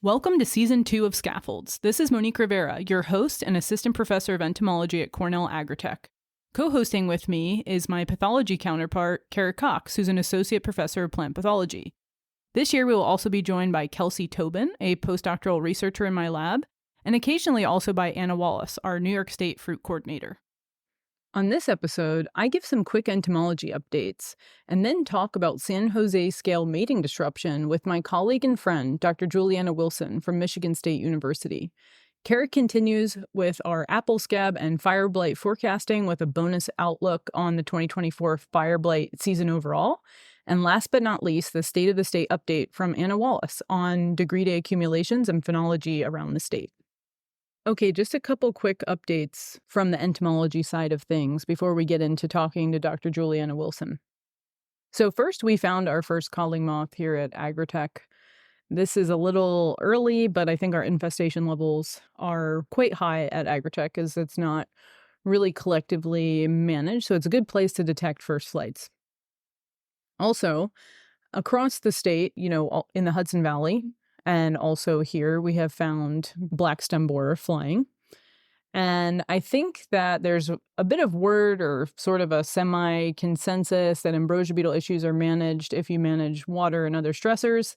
Welcome to Season 2 of Scaffolds. This is Monique Rivera, your host and assistant professor of entomology at Cornell Agritech. Co-hosting with me is my pathology counterpart, Kerik, who's an associate professor of plant pathology. This year we will also be joined by Kelsey Tobin, a postdoctoral researcher in my lab, and occasionally also by Anna Wallace, our New York State fruit coordinator. On this episode, I give some quick entomology updates and then talk about San Jose scale mating disruption with my colleague and friend, Dr. Julianna Wilson from Michigan State University. Kerik continues with our apple scab and fire blight forecasting with a bonus outlook on the 2024 fire blight season overall. And last but not least, the state of the state update from Anna Wallace on degree day accumulations and phenology around the state. Okay, just a couple quick updates from the entomology side of things before we get into talking to Dr. Julianna Wilson. So first, we found our first calling moth here at Agritech. This is a little early, but I think our infestation levels are quite high at Agritech as it's not really collectively managed, so it's a good place to detect first flights. Also, across the state, in the Hudson Valley, and also here we have found black stem borer flying. And I think that there's a bit of word or sort of a semi-consensus that ambrosia beetle issues are managed if you manage water and other stressors.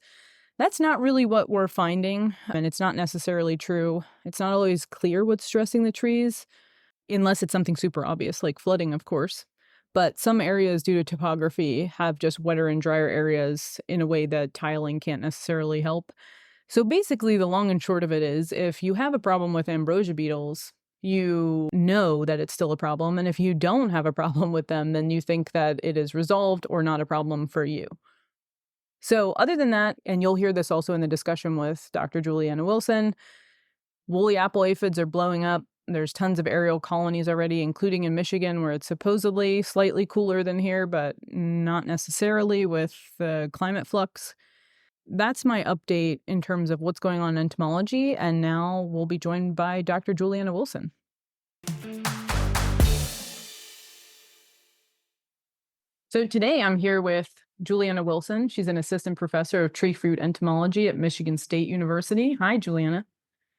That's not really what we're finding, and it's not necessarily true. It's not always clear what's stressing the trees, unless it's something super obvious, like flooding, of course. But some areas, due to topography, have just wetter and drier areas in a way that tiling can't necessarily help. So basically, the long and short of it is, if you have a problem with ambrosia beetles, you know that it's still a problem. And if you don't have a problem with them, then you think that it is resolved or not a problem for you. So other than that, and you'll hear this also in the discussion with Dr. Julianna Wilson, woolly apple aphids are blowing up. There's tons of aerial colonies already, including in Michigan, where it's supposedly slightly cooler than here, but not necessarily with the climate flux. That's my update in terms of what's going on in entomology, and now we'll be joined by Dr. Julianna Wilson. So today I'm here with Julianna Wilson. She's an assistant professor of tree fruit entomology at Michigan State University. Hi, Julianna.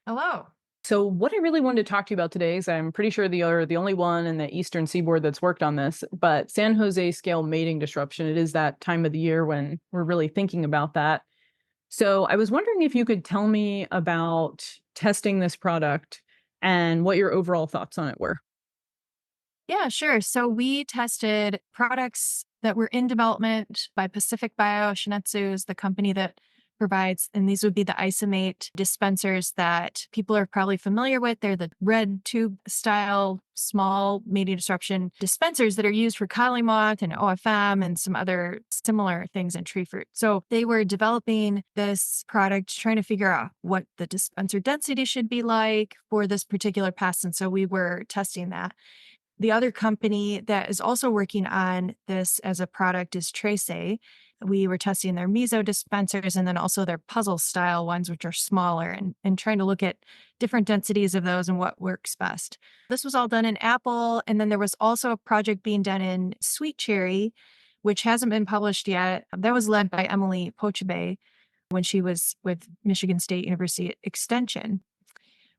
Hello. So what I really wanted to talk to you about today is I'm pretty sure you're the only one in the Eastern Seaboard that's worked on this, but San Jose scale mating disruption. It is that time of the year when we're really thinking about that. So I was wondering if you could tell me about testing this product and what your overall thoughts on it were. Yeah, sure. So we tested products that were in development by Pacific Bio Shinetsu is the company that provides, and these would be the isomate dispensers that people are probably familiar with. They're the red tube style, small mating disruption dispensers that are used for cowling moth and OFM and some other similar things in tree fruit. So they were developing this product, trying to figure out what the dispenser density should be like for this particular pest. And so we were testing that. The other company that is also working on this as a product is Trace. We were testing their meso dispensers and then also their puzzle style ones, which are smaller, and trying to look at different densities of those and what works best. This was all done in apple. And then there was also a project being done in sweet cherry, which hasn't been published yet. That was led by Emily Pochebe when she was with Michigan State University Extension.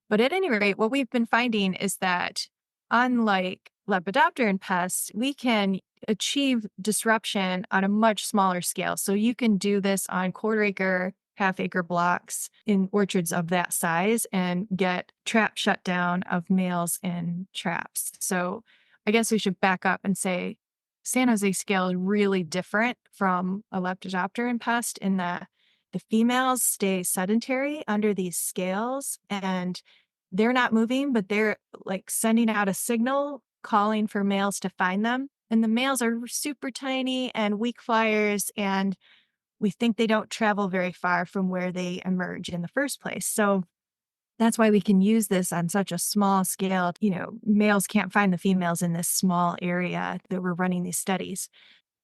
But at any rate, what we've been finding is that unlike Lepidopteran pests, we can achieve disruption on a much smaller scale. So you can do this on quarter-acre, half-acre blocks in orchards of that size and get trap shutdown of males in traps. So I guess we should back up and say San Jose scale is really different from a Lepidopteran pest in that the females stay sedentary under these scales and they're not moving, but they're like sending out a signal calling for males to find them. And the males are super tiny and weak flyers, and we think they don't travel very far from where they emerge in the first place. So that's why we can use this on such a small scale. Males can't find the females in this small area that we're running these studies.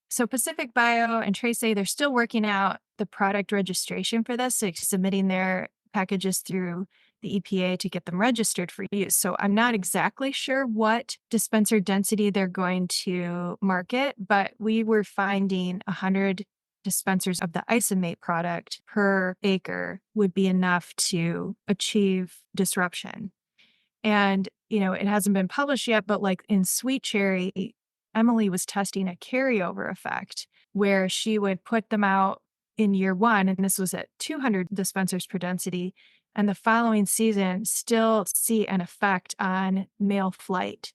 So Pacific Bio and Trace, they're still working out the product registration for this, so submitting their packages through the EPA to get them registered for use. So I'm not exactly sure what dispenser density they're going to market, but we were finding 100 dispensers of the isomate product per acre would be enough to achieve disruption. And, it hasn't been published yet, but like in sweet cherry, Emily was testing a carryover effect where she would put them out in year one, and this was at 200 dispensers per density, and the following season still see an effect on male flight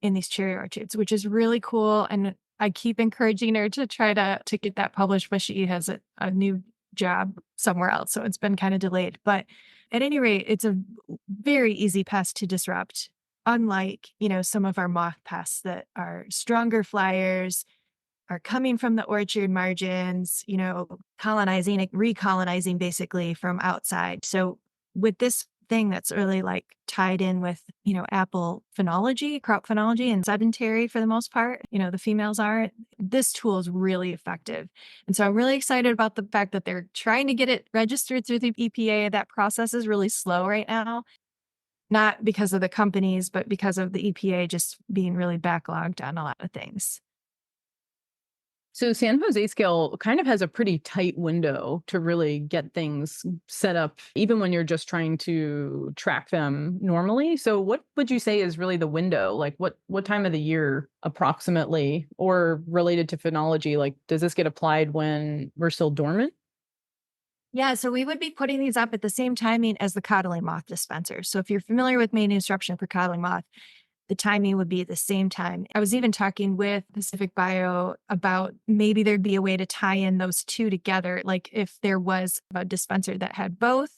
in these cherry orchards, which is really cool. And I keep encouraging her to try to get that published, but she has a new job somewhere else. So it's been kind of delayed. But at any rate, it's a very easy pest to disrupt. Unlike, some of our moth pests that are stronger flyers, are coming from the orchard margins, colonizing, recolonizing basically from outside. So with this thing that's really like tied in with, apple phenology, crop phenology, and sedentary for the most part, the females are, this tool is really effective. And so I'm really excited about the fact that they're trying to get it registered through the EPA. That process is really slow right now, not because of the companies, but because of the EPA just being really backlogged on a lot of things. So San Jose scale kind of has a pretty tight window to really get things set up, even when you're just trying to track them normally. So what would you say is really the window? Like what time of the year approximately, or related to phenology? Like, does this get applied when we're still dormant? Yeah, so we would be putting these up at the same timing as the coddling moth dispenser. So if you're familiar with main instruction for coddling moth, the timing would be at the same time. I was even talking with Pacific Bio about maybe there'd be a way to tie in those two together. Like if there was a dispenser that had both,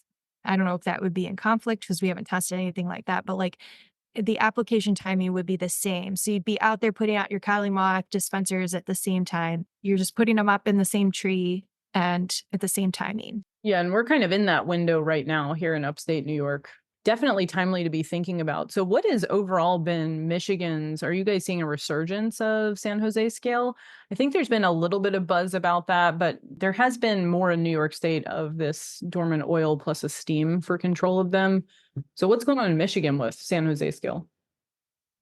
I don't know if that would be in conflict because we haven't tested anything like that, but like the application timing would be the same. So you'd be out there putting out your Kali moth dispensers at the same time. You're just putting them up in the same tree and at the same timing. Yeah, and we're kind of in that window right now here in upstate New York. Definitely timely to be thinking about. So what has overall been Michigan's, are you guys seeing a resurgence of San Jose scale? I think there's been a little bit of buzz about that, but there has been more in New York State of this dormant oil plus a steam for control of them. So what's going on in Michigan with San Jose scale?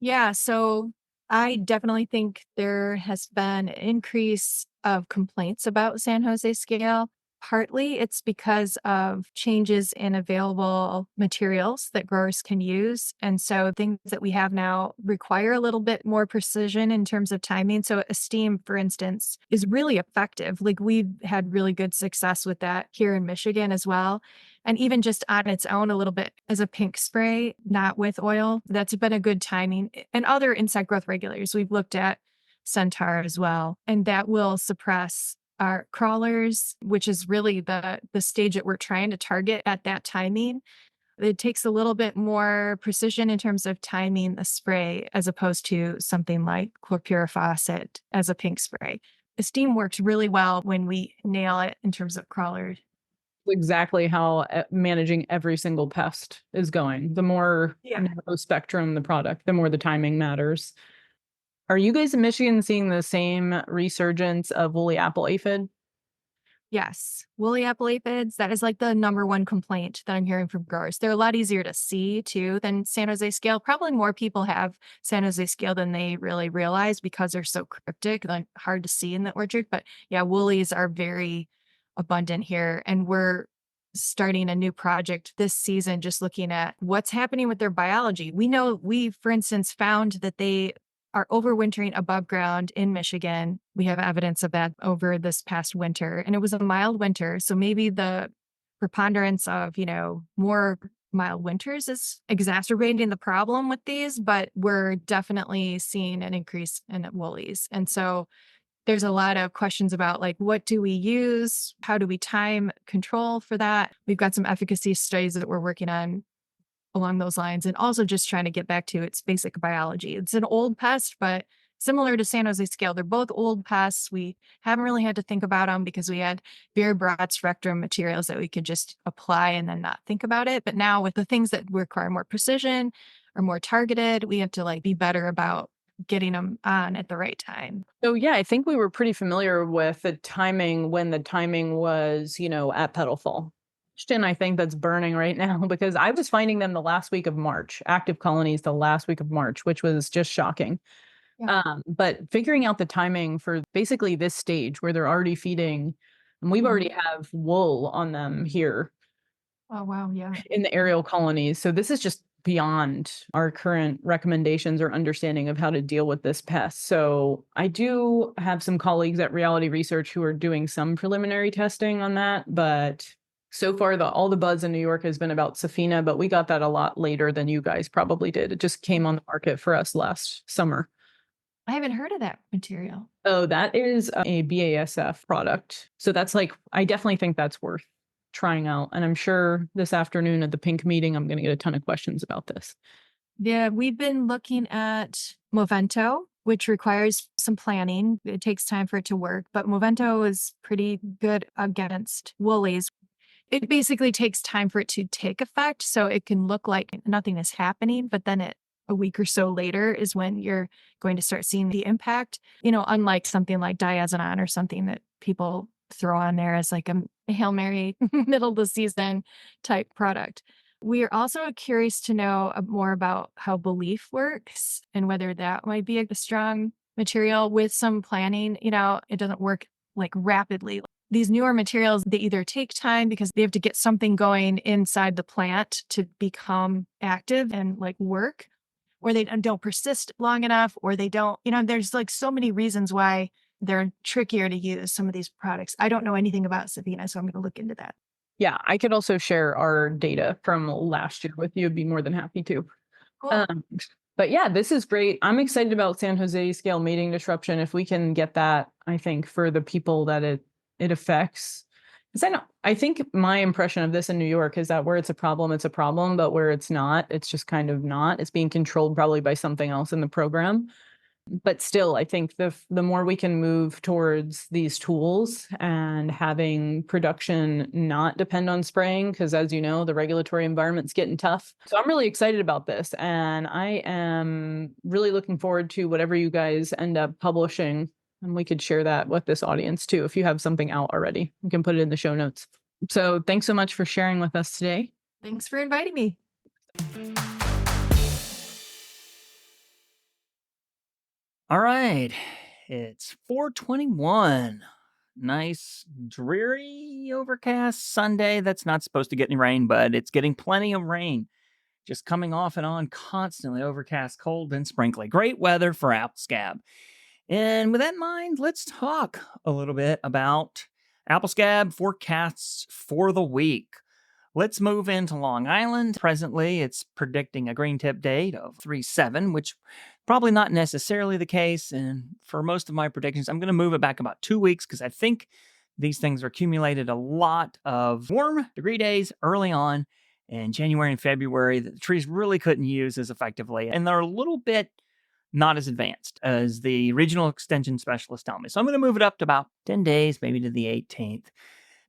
Yeah, so I definitely think there has been an increase of complaints about San Jose scale. Partly it's because of changes in available materials that growers can use. And so things that we have now require a little bit more precision in terms of timing. So a steam, for instance, is really effective. Like we've had really good success with that here in Michigan as well. And even just on its own, a little bit as a pink spray, not with oil, that's been a good timing. And other insect growth regulators, we've looked at Centaur as well, and that will suppress our crawlers, which is really the stage that we're trying to target at that timing. It takes a little bit more precision in terms of timing the spray as opposed to something like chlorpyrifos as a pink spray. The steam works really well when we nail it in terms of crawlers. Exactly how managing every single pest is going. The more Yeah. narrow spectrum the product, the more the timing matters. Are you guys in Michigan seeing the same resurgence of woolly apple aphid? Yes. Woolly apple aphids, that is like the number one complaint that I'm hearing from growers. They're a lot easier to see too than San Jose scale. Probably more people have San Jose scale than they really realize because they're so cryptic, like hard to see in the orchard. But yeah, woolies are very abundant here. And we're starting a new project this season, just looking at what's happening with their biology. We know we, for instance, found that they are overwintering above ground in Michigan. We have evidence of that over this past winter, and it was a mild winter. So maybe the preponderance of, more mild winters is exacerbating the problem with these, but we're definitely seeing an increase in woolies. And so there's a lot of questions about like, what do we use? How do we time control for that? We've got some efficacy studies that we're working on along those lines, and also just trying to get back to its basic biology. It's an old pest, but similar to San Jose scale, they're both old pests. We haven't really had to think about them because we had very broad spectrum materials that we could just apply and then not think about it. But now with the things that require more precision or more targeted, we have to like be better about getting them on at the right time. So yeah, I think we were pretty familiar with the timing when the timing was, at petal fall. Question I think that's burning right now because I was finding them the last week of March, active colonies the last week of March, which was just shocking. Yeah. But figuring out the timing for basically this stage where they're already feeding, and we've already have wool on them here Oh, wow. Yeah. in the aerial colonies. So this is just beyond our current recommendations or understanding of how to deal with this pest. So I do have some colleagues at Reality Research who are doing some preliminary testing on that, but so far all the buzz in New York has been about Safina, but we got that a lot later than you guys probably did. It just came on the market for us last summer. I haven't heard of that material. Oh, that is a BASF product. So that's like, I definitely think that's worth trying out. And I'm sure this afternoon at the Pink meeting, I'm going to get a ton of questions about this. Yeah, we've been looking at Movento, which requires some planning. It takes time for it to work, but Movento is pretty good against woolies. It basically takes time for it to take effect. So it can look like nothing is happening, but then a week or so later is when you're going to start seeing the impact, unlike something like diazinon or something that people throw on there as like a Hail Mary middle of the season type product. We are also curious to know more about how belief works and whether that might be a strong material with some planning. It doesn't work like rapidly. These newer materials, they either take time because they have to get something going inside the plant to become active and like work, or they don't persist long enough, or they don't, there's like so many reasons why they're trickier to use, some of these products. I don't know anything about Sabina, so I'm going to look into that. Yeah, I could also share our data from last year with you. I'd be more than happy to. Cool. But yeah, this is great. I'm excited about San Jose scale mating disruption. If we can get that, I think for the people that it affects. Because I think my impression of this in New York is that where it's a problem, but where it's not, it's just kind of not. It's being controlled probably by something else in the program. But still, I think the more we can move towards these tools and having production not depend on spraying, because as you know, the regulatory environment's getting tough. So I'm really excited about this, and I am really looking forward to whatever you guys end up publishing. And we could share that with this audience too. If you have something out already, you can put it in the show notes. So thanks so much for sharing with us today. Thanks for inviting me. All right, it's 4:21. Nice, dreary, overcast Sunday. That's not supposed to get any rain, but it's getting plenty of rain. Just coming off and on, constantly overcast, cold, and sprinkly. Great weather for apple scab. And with that in mind, let's talk a little bit about apple scab forecasts for the week. Let's move into Long Island. Presently, it's predicting a green tip date of 3/7, which probably not necessarily the case. And for most of my predictions, I'm going to move it back about 2 weeks because I think these things are accumulated a lot of warm degree days early on in January and February that the trees really couldn't use as effectively. And they're a little bit not as advanced as the regional extension specialists tell me. So I'm going to move it up to about 10 days, maybe to the 18th.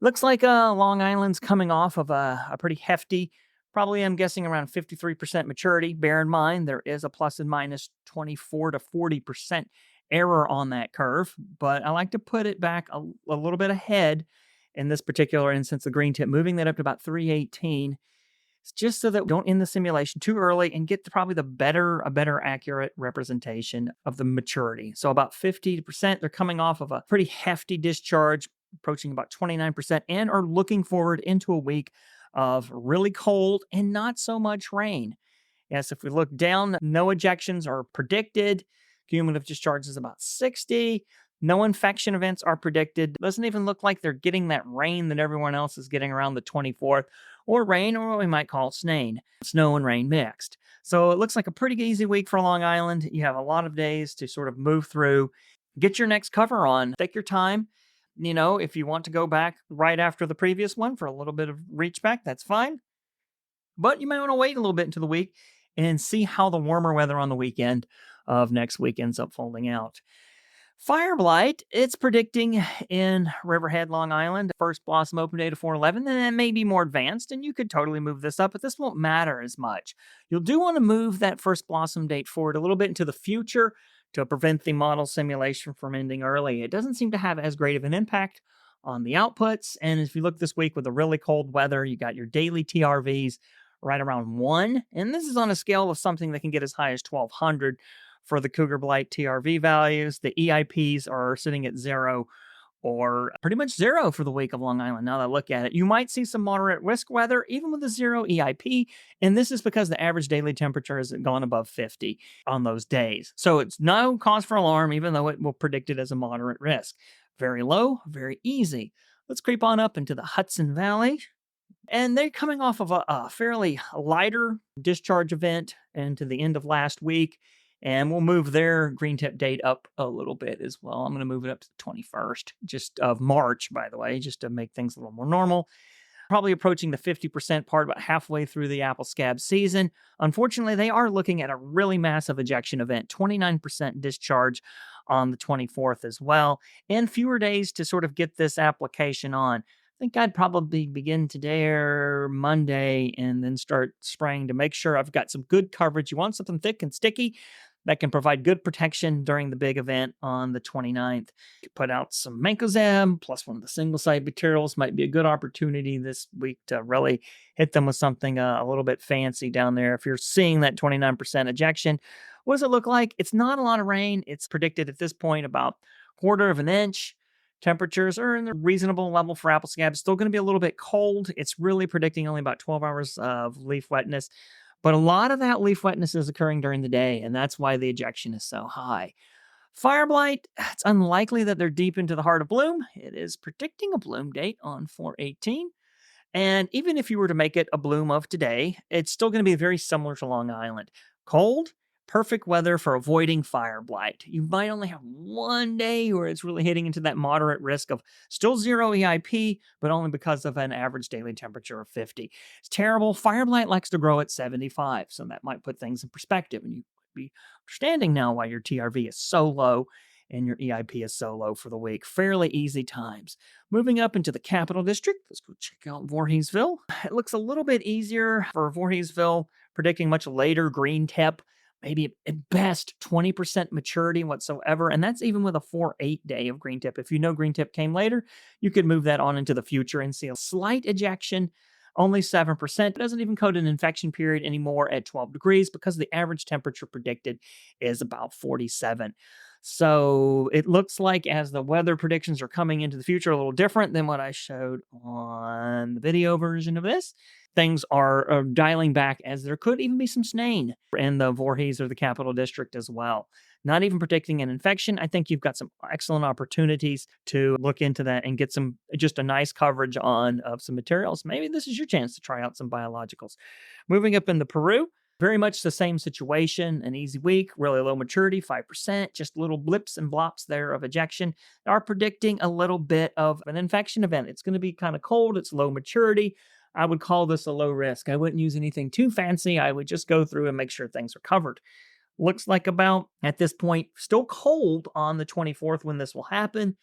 Looks like Long Island's coming off of a pretty hefty, probably I'm guessing around 53% maturity. Bear in mind, there is a plus and minus 24 to 40% error on that curve, but I like to put it back a little bit ahead in this particular instance, the green tip, moving that up to about 318. It's just so that we don't end the simulation too early and get to probably a better accurate representation of the maturity. So about 50%, they're coming off of a pretty hefty discharge, approaching about 29%, and are looking forward into a week of really cold and not so much rain. Yes, if we look down, no ejections are predicted. Cumulative discharge is about 60. No infection events are predicted. Doesn't even look like they're getting that rain that everyone else is getting around the 24th, or rain, or what we might call snain, snow and rain mixed. So it looks like a pretty easy week for Long Island. You have a lot of days to sort of move through. Get your next cover on. Take your time. If you want to go back right after the previous one for a little bit of reach back, that's fine. But you might want to wait a little bit into the week and see how the warmer weather on the weekend of next week ends up folding out. Fire blight, it's predicting in Riverhead, Long Island, first blossom open date of 4/11, and it may be more advanced, and you could totally move this up, but this won't matter as much. You'll do want to move that first blossom date forward a little bit into the future to prevent the model simulation from ending early. It doesn't seem to have as great of an impact on the outputs, and if you look this week with the really cold weather, you got your daily TRVs right around 1, and this is on a scale of something that can get as high as 1200 for the cougar blight TRV values. The EIPs are sitting at 0 or pretty much 0 for the week of Long Island. Now that I look at it, you might see some moderate risk weather, even with a 0 EIP. And this is because the average daily temperature hasn't gone above 50 on those days. So it's no cause for alarm, even though it will predict it as a moderate risk. Very low, very easy. Let's creep on up into the Hudson Valley. And they're coming off of a fairly lighter discharge event into the end of last week. And we'll move their green tip date up a little bit as well. I'm going to move it up to the 21st, just of March, by the way, just to make things a little more normal. Probably approaching the 50% part, about halfway through the apple scab season. Unfortunately, they are looking at a really massive ejection event, 29% discharge on the 24th as well, and fewer days to sort of get this application on. I think I'd probably begin today or Monday and then start spraying to make sure I've got some good coverage. You want something thick and sticky that can provide good protection during the big event on the 29th. Put out some mancozeb plus one of the single site materials. Might be a good opportunity this week to really hit them with something a little bit fancy down there. If you're seeing that 29% ejection, what does it look like? It's not a lot of rain. It's predicted at this point about 1/4 of an inch. Temperatures are in the reasonable level for apple scab. Still going to be a little bit cold. It's really predicting only about 12 hours of leaf wetness. But a lot of that leaf wetness is occurring during the day, and that's why the ejection is so high. Fire blight, it's unlikely that they're deep into the heart of bloom. It is predicting a bloom date on 4/18. And even if you were to make it a bloom of today, it's still going to be very similar to Long Island. Cold, perfect weather for avoiding fire blight. You might only have one day where it's really hitting into that moderate risk of still 0 EIP, but only because of an average daily temperature of 50. It's terrible. Fire blight likes to grow at 75, so that might put things in perspective, and you could be understanding now why your TRV is so low and your EIP is so low for the week. Fairly easy times. Moving up into the Capital District, let's go check out Voorheesville. It looks a little bit easier for Voorheesville, predicting much later green tip. Maybe at best 20% maturity whatsoever. And that's even with a 4/8 day of green tip. If you know green tip came later, you could move that on into the future and see a slight ejection, only 7%. It doesn't even code an infection period anymore at 12 degrees because the average temperature predicted is about 47. So it looks like as the weather predictions are coming into the future, a little different than what I showed on the video version of this. Things are dialing back as there could even be some snane in the Voorhees or the Capital District as well. Not even predicting an infection. I think you've got some excellent opportunities to look into that and get some just a nice coverage on of some materials. Maybe this is your chance to try out some biologicals. Moving up into Peru, very much the same situation, an easy week, really low maturity, 5%, just little blips and blops there of ejection. They are predicting a little bit of an infection event. It's going to be kind of cold. It's low maturity. I would call this a low risk. I wouldn't use anything too fancy. I would just go through and make sure things are covered. Looks like about, at this point, still cold on the 24th when this will happen,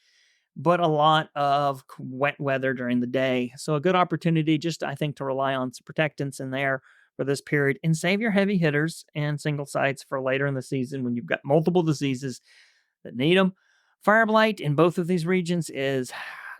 but a lot of wet weather during the day. So a good opportunity just, I think, to rely on some protectants in there for this period and save your heavy hitters and single sites for later in the season when you've got multiple diseases that need them. Fire blight in both of these regions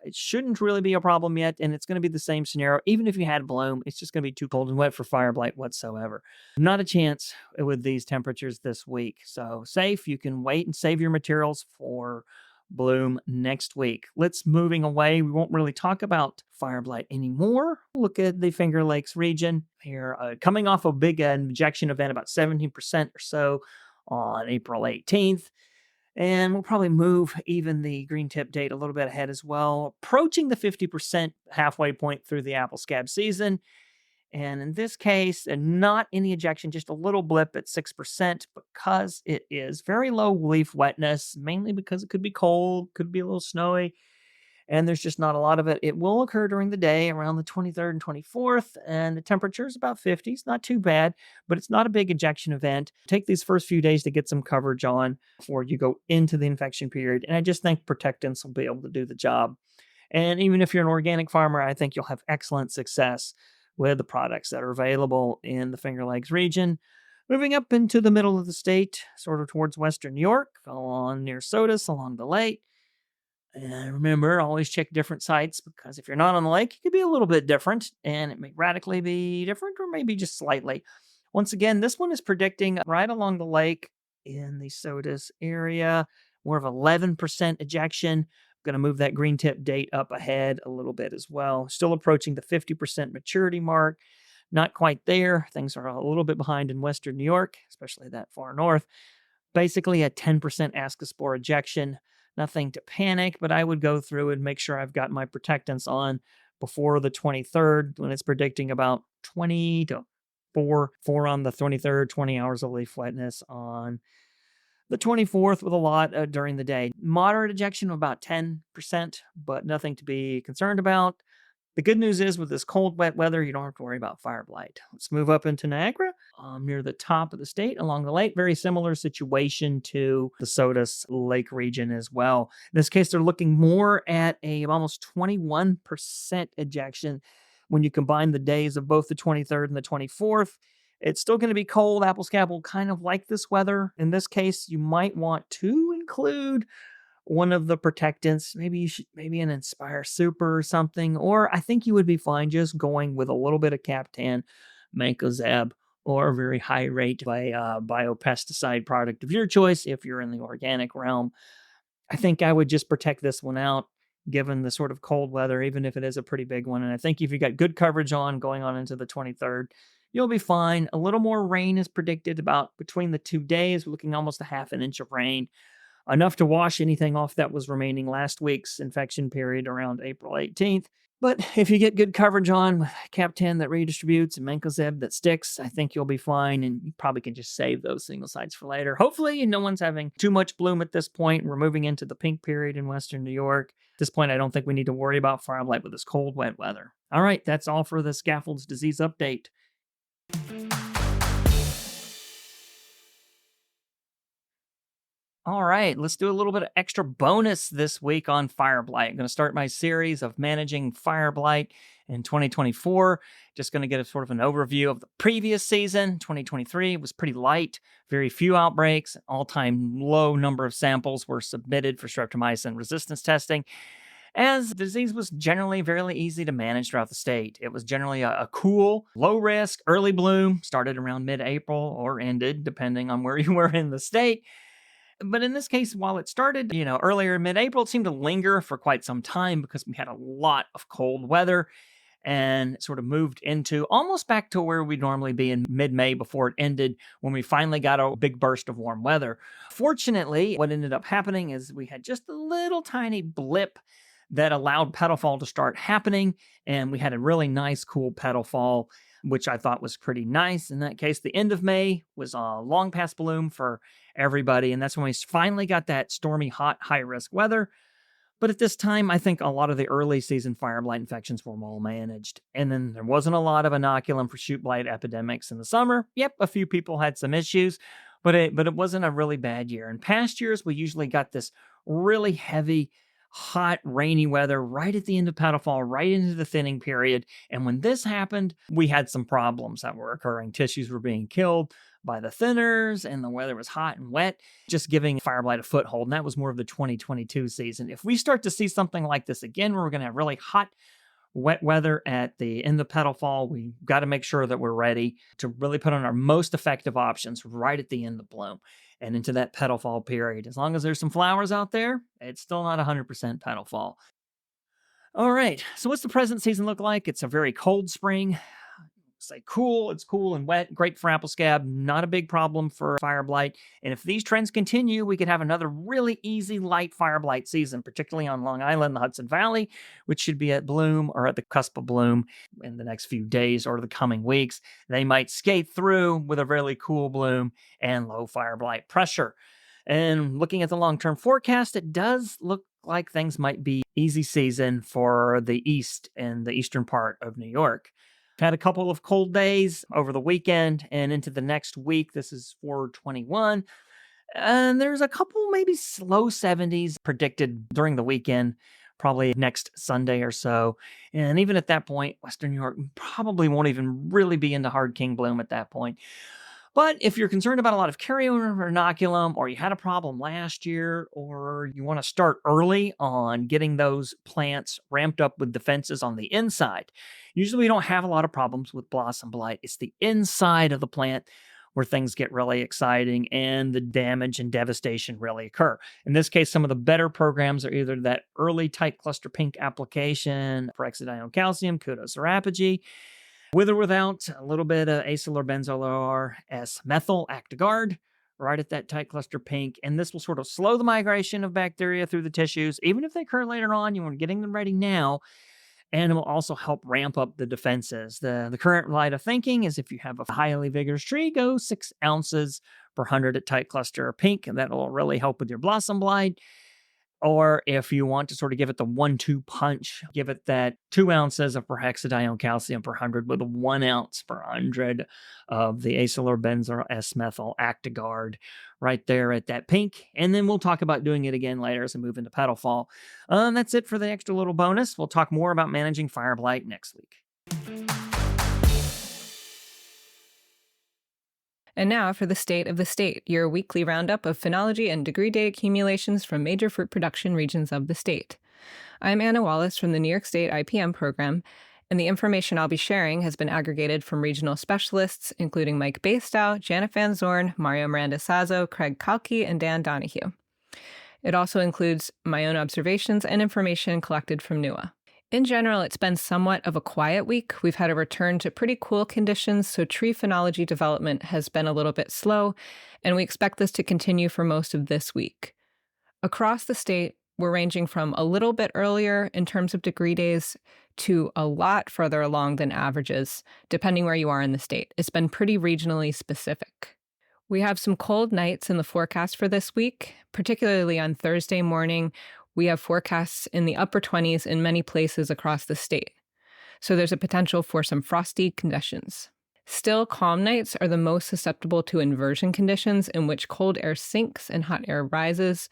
it shouldn't really be a problem yet, and it's going to be the same scenario. Even if you had bloom, it's just going to be too cold and wet for fire blight whatsoever. Not a chance with these temperatures this week. So safe, you can wait and save your materials for bloom next week. Let's moving away. We won't really talk about fire blight anymore. Look at the Finger Lakes region here, coming off a big injection event, about 17% or so on April 18th. And we'll probably move even the green tip date a little bit ahead as well, approaching the 50% halfway point through the apple scab season. And in this case, not any ejection, just a little blip at 6% because it is very low leaf wetness, mainly because it could be cold, could be a little snowy, and there's just not a lot of it. It will occur during the day around the 23rd and 24th, and the temperature is about 50. It's not too bad, but it's not a big ejection event. Take these first few days to get some coverage on before you go into the infection period, and I just think protectants will be able to do the job. And even if you're an organic farmer, I think you'll have excellent success with the products that are available in the Finger Lakes region. Moving up into the middle of the state, sort of towards western New York, along near Sodus, along the lake. And remember, always check different sites because if you're not on the lake, it could be a little bit different and it may radically be different or maybe just slightly. Once again, this one is predicting right along the lake in the SOTUS area, more of 11% ejection. Going to move that green tip date up ahead a little bit as well. Still approaching the 50% maturity mark. Not quite there. Things are a little bit behind in Western New York, especially that far north. Basically a 10% ascospore ejection. Nothing to panic, but I would go through and make sure I've got my protectants on before the 23rd, when it's predicting about 20 to 4 on the 23rd, 20 hours of leaf wetness on the 24th with a lot during the day. Moderate ejection of about 10%, but nothing to be concerned about. The good news is with this cold, wet weather, you don't have to worry about fire blight. Let's move up into Niagara, near the top of the state along the lake. Very similar situation to the SOTUS Lake region as well. In this case, they're looking more at a almost 21% ejection when you combine the days of both the 23rd and the 24th. It's still going to be cold. Apple scab will kind of like this weather. In this case, you might want to include one of the protectants, maybe an Inspire Super or something, or I think you would be fine just going with a little bit of Captan, Mancozeb, or a very high rate biopesticide product of your choice if you're in the organic realm. I think I would just protect this one out, given the sort of cold weather, even if it is a pretty big one. And I think if you got good coverage on going on into the 23rd, you'll be fine. A little more rain is predicted about between the 2 days. We're looking almost a half an inch of rain. Enough to wash anything off that was remaining last week's infection period around April 18th. But if you get good coverage on with Captan that redistributes and Mancozeb that sticks, I think you'll be fine, and you probably can just save those single sites for later. Hopefully, no one's having too much bloom at this point. We're moving into the pink period in Western New York. At this point, I don't think we need to worry about fire blight with this cold, wet weather. All right, that's all for the scaffolds disease update. All right, let's do a little bit of extra bonus this week on fire blight. I'm going to start my series of managing fire blight in 2024. Just going to get a sort of an overview of the previous season. 2023 was pretty light, very few outbreaks, all-time low number of samples were submitted for streptomycin resistance testing, as the disease was generally fairly easy to manage throughout the state. It was generally a cool, low-risk, early bloom, started around mid-April or ended, depending on where you were in the state. But in this case, while it started, earlier in mid-April, it seemed to linger for quite some time because we had a lot of cold weather and sort of moved into almost back to where we'd normally be in mid-May before it ended when we finally got a big burst of warm weather. Fortunately, what ended up happening is we had just a little tiny blip that allowed petal fall to start happening, and we had a really nice, cool petal fall, which I thought was pretty nice. In that case, the end of May was a long past bloom for everybody, and that's when we finally got that stormy, hot, high-risk weather. But at this time, I think a lot of the early season fire blight infections were well managed. And then there wasn't a lot of inoculum for shoot blight epidemics in the summer. Yep, a few people had some issues, but it wasn't a really bad year. In past years, we usually got this really heavy, hot, rainy weather right at the end of petal fall, right into the thinning period. And when this happened, we had some problems that were occurring. Tissues were being killed by the thinners, and the weather was hot and wet, just giving fire blight a foothold. And that was more of the 2022 season. If we start to see something like this again, where we're going to have really hot, wet weather at the end of petal fall, we got to make sure that we're ready to really put on our most effective options right at the end of bloom and into that petal fall period. As long as there's some flowers out there, it's still not 100% petal fall. All right, so what's the present season look like? It's a very cold spring. It's cool and wet, great for apple scab, not a big problem for fire blight. And if these trends continue, we could have another really easy light fire blight season, particularly on Long Island, the Hudson Valley, which should be at bloom or at the cusp of bloom in the next few days or the coming weeks. They might skate through with a really cool bloom and low fire blight pressure. And looking at the long-term forecast, it does look like things might be easy season for the east and the eastern part of New York. Had a couple of cold days over the weekend and into the next week. This is 4/21. And there's a couple maybe low 70s predicted during the weekend, probably next Sunday or so. And even at that point, Western New York probably won't even really be into hard king bloom at that point. But if you're concerned about a lot of carryover inoculum, or you had a problem last year, or you want to start early on getting those plants ramped up with defenses on the inside, usually we don't have a lot of problems with blossom blight. It's the inside of the plant where things get really exciting and the damage and devastation really occur. In this case, some of the better programs are either that early tight cluster pink application, peroxidine calcium, kudos or apogee, with or without a little bit of acyl or benzoyl S-methyl Actigard, right at that tight cluster pink. And this will sort of slow the migration of bacteria through the tissues. Even if they occur later on, you want getting them ready now. And it will also help ramp up the defenses. The current line of thinking is if you have a highly vigorous tree, go 6 ounces per 100 at tight cluster pink, and that will really help with your blossom blight. Or if you want to sort of give it the 1-2 punch, give it that 2 ounces of perhexadione calcium per 100 with a 1 ounce per 100 of the acyl or benzoyl S-methyl Actigard right there at that pink. And then we'll talk about doing it again later as we move into petal fall. That's it for the extra little bonus. We'll talk more about managing fire blight next week. And now for the State of the State, your weekly roundup of phenology and degree day accumulations from major fruit production regions of the state. I'm Anna Wallace from the New York State IPM program, and the information I'll be sharing has been aggregated from regional specialists, including Mike Bastow, Janet Van Zorn, Mario Miranda-Sazzo, Craig Kalki, and Dan Donahue. It also includes my own observations and information collected from NEWA. In general, it's been somewhat of a quiet week. We've had a return to pretty cool conditions, so tree phenology development has been a little bit slow, and we expect this to continue for most of this week. Across the state, we're ranging from a little bit earlier in terms of degree days to a lot further along than averages, depending where you are in the state. It's been pretty regionally specific. We have some cold nights in the forecast for this week, particularly on Thursday morning. We have forecasts in the upper 20s in many places across the state. So there's a potential for some frosty conditions. Still, calm nights are the most susceptible to inversion conditions in which cold air sinks and hot air rises,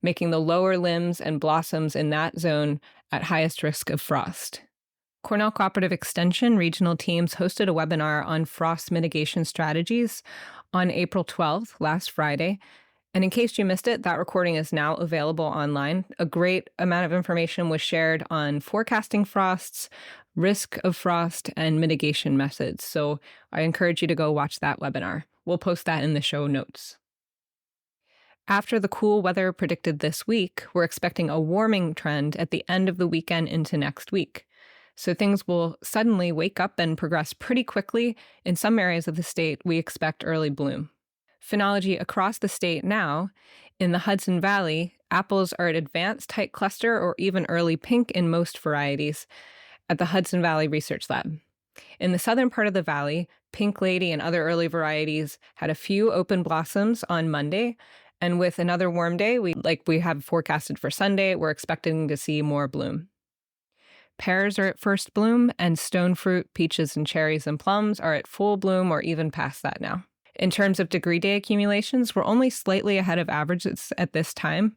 making the lower limbs and blossoms in that zone at highest risk of frost. Cornell Cooperative Extension regional teams hosted a webinar on frost mitigation strategies on April 12th, last Friday. And in case you missed it, that recording is now available online. A great amount of information was shared on forecasting frosts, risk of frost, and mitigation methods. So I encourage you to go watch that webinar. We'll post that in the show notes. After the cool weather predicted this week, we're expecting a warming trend at the end of the weekend into next week. So things will suddenly wake up and progress pretty quickly. In some areas of the state, we expect early bloom. Phenology across the state now, in the Hudson Valley, apples are at advanced tight cluster or even early pink in most varieties at the Hudson Valley Research Lab. In the southern part of the valley, Pink Lady and other early varieties had a few open blossoms on Monday, and with another warm day, we have forecasted for Sunday, we're expecting to see more bloom. Pears are at first bloom, and stone fruit, peaches and cherries and plums are at full bloom or even past that now. In terms of degree day accumulations, we're only slightly ahead of averages at this time.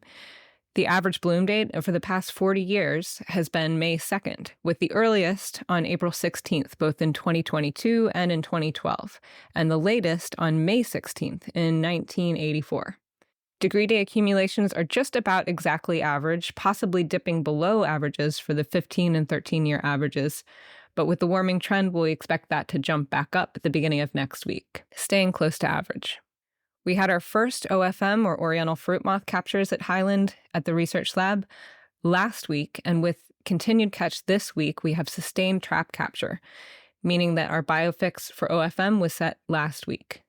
The average bloom date for the past 40 years has been May 2nd, with the earliest on April 16th, both in 2022 and in 2012, and the latest on May 16th in 1984. Degree day accumulations are just about exactly average, possibly dipping below averages for the 15 and 13-year averages. But with the warming trend, we expect that to jump back up at the beginning of next week, staying close to average. We had our first OFM, or Oriental fruit moth, captures at Highland at the research lab last week, and with continued catch this week, we have sustained trap capture, meaning that our biofix for OFM was set last week.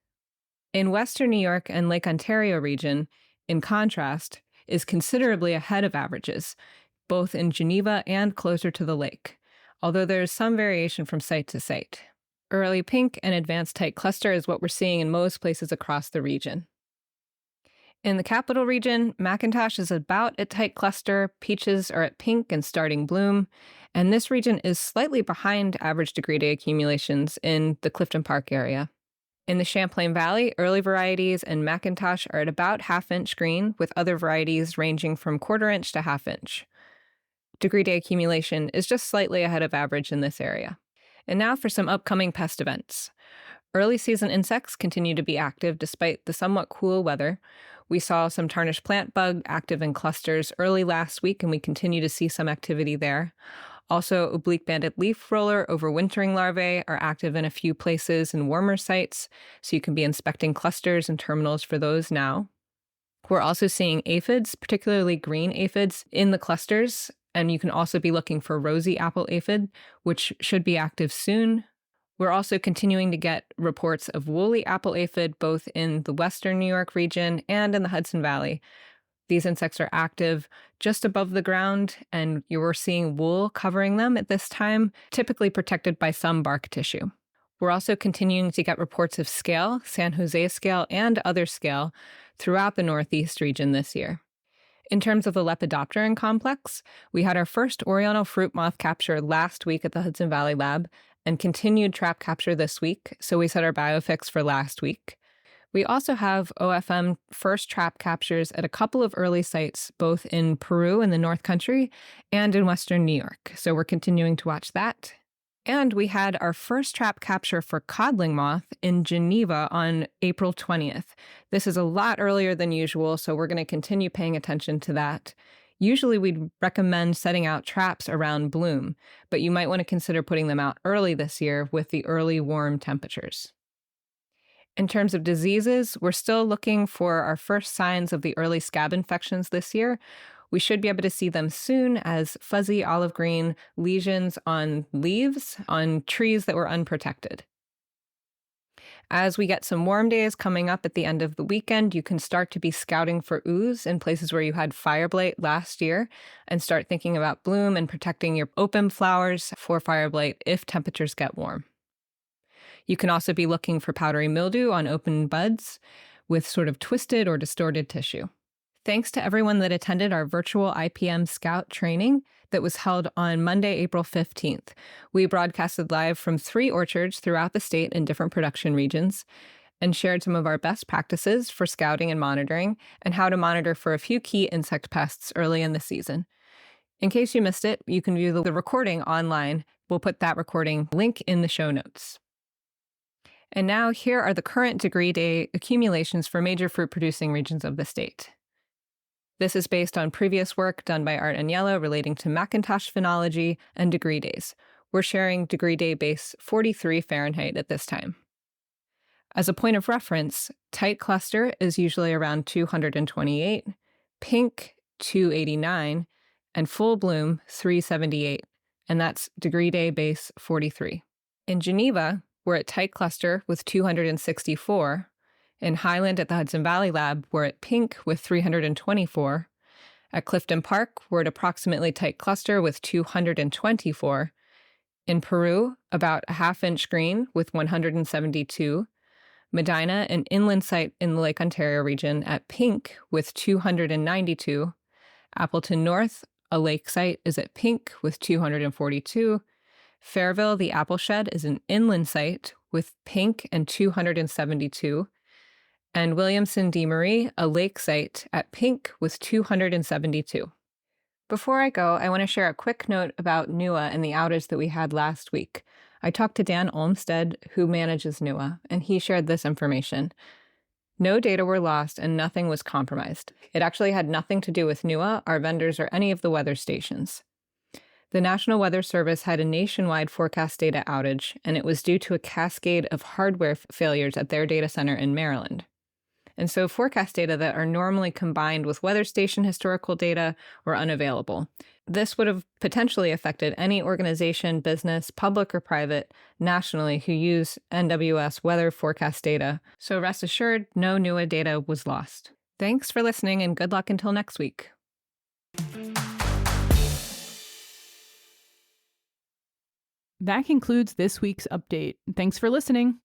In Western New York and Lake Ontario region, in contrast, is considerably ahead of averages, both in Geneva and closer to the lake, although there is some variation from site to site. Early pink and advanced tight cluster is what we're seeing in most places across the region. In the capital region, McIntosh is about at tight cluster, peaches are at pink and starting bloom, and this region is slightly behind average degree day accumulations in the Clifton Park area. In the Champlain Valley, early varieties and McIntosh are at about half-inch green, with other varieties ranging from quarter-inch to half-inch. Degree day accumulation is just slightly ahead of average in this area. And now for some upcoming pest events. Early season insects continue to be active despite the somewhat cool weather. We saw some tarnished plant bug active in clusters early last week, and we continue to see some activity there. Also, oblique-banded leaf roller overwintering larvae are active in a few places in warmer sites, so you can be inspecting clusters and terminals for those now. We're also seeing aphids, particularly green aphids, in the clusters, and you can also be looking for rosy apple aphid, which should be active soon. We're also continuing to get reports of woolly apple aphid both in the western New York region and in the Hudson Valley. These insects are active just above the ground, and you're seeing wool covering them at this time, typically protected by some bark tissue. We're also continuing to get reports of scale, San Jose scale, and other scale throughout the Northeast region this year. In terms of the Lepidopteran complex, we had our first Oriental fruit moth capture last week at the Hudson Valley Lab and continued trap capture this week, so we set our biofix for last week. We also have OFM first trap captures at a couple of early sites, both in Peru in the North Country and in Western New York, so we're continuing to watch that. And we had our first trap capture for codling moth in Geneva on April 20th. This is a lot earlier than usual, so we're going to continue paying attention to that. Usually we'd recommend setting out traps around bloom, but you might want to consider putting them out early this year with the early warm temperatures. In terms of diseases, we're still looking for our first signs of the early scab infections this year. We should be able to see them soon as fuzzy olive green lesions on leaves on trees that were unprotected. As we get some warm days coming up at the end of the weekend, you can start to be scouting for ooze in places where you had fire blight last year and start thinking about bloom and protecting your open flowers for fire blight if temperatures get warm. You can also be looking for powdery mildew on open buds with sort of twisted or distorted tissue. Thanks to everyone that attended our virtual IPM Scout training that was held on Monday, April 15th. We broadcasted live from 3 orchards throughout the state in different production regions and shared some of our best practices for scouting and monitoring and how to monitor for a few key insect pests early in the season. In case you missed it, you can view the recording online. We'll put that recording link in the show notes. And now here are the current degree day accumulations for major fruit-producing regions of the state. This is based on previous work done by Art and Yellow relating to Macintosh phenology and degree days. We're sharing degree day base 43 Fahrenheit at this time. As a point of reference, tight cluster is usually around 228, pink 289, and full bloom 378, and that's degree day base 43. In Geneva, we're at tight cluster with 264. In Highland at the Hudson Valley Lab, we're at pink with 324. At Clifton Park, we're at approximately tight cluster with 224. In Peru, about a half-inch green with 172. Medina, an inland site in the Lake Ontario region, at pink with 292. Appleton North, a lake site, is at pink with 242. Fairville, the apple shed, is an inland site with pink and 272. And Williamson de Marie, a lake site, at pink with 272. Before I go, I want to share a quick note about NEWA and the outage that we had last week. I talked to Dan Olmsted, who manages NEWA, and he shared this information. No data were lost and nothing was compromised. It actually had nothing to do with NEWA, our vendors, or any of the weather stations. The National Weather Service had a nationwide forecast data outage, and it was due to a cascade of hardware failures at their data center in Maryland. And so forecast data that are normally combined with weather station historical data were unavailable. This would have potentially affected any organization, business, public or private, nationally who use NWS weather forecast data. So rest assured, no NEWA data was lost. Thanks for listening and good luck until next week. That concludes this week's update. Thanks for listening.